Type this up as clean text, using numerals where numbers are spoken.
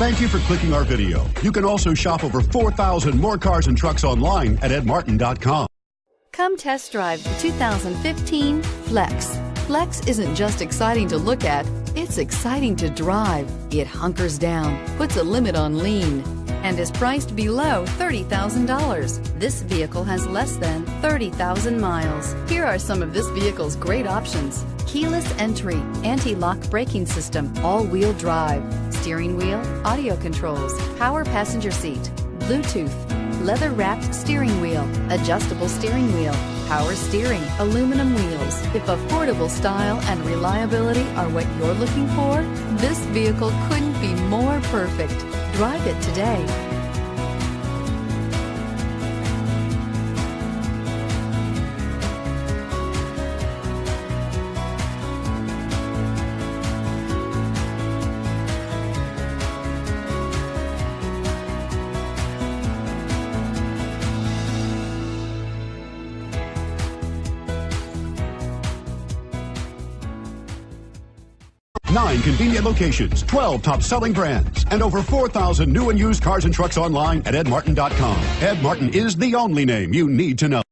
Thank you for clicking our video. You can also shop over 4,000 more cars and trucks online at edmartin.com. Come test drive the 2015 Flex. Flex isn't just exciting to look at, it's exciting to drive. It hunkers down, puts a limit on lean, and is priced below $30,000. This vehicle has less than 30,000 miles. Here are some of this vehicle's great options: keyless entry, anti-lock braking system, all-wheel drive, steering wheel audio controls, power passenger seat, Bluetooth, leather-wrapped steering wheel, adjustable steering wheel, power steering, aluminum wheels. If affordable style and reliability are what you're looking for, this vehicle couldn't be more perfect. Drive it today. Nine convenient locations, 12 top-selling brands, and over 4,000 new and used cars and trucks online at edmartin.com. Ed Martin is the only name you need to know.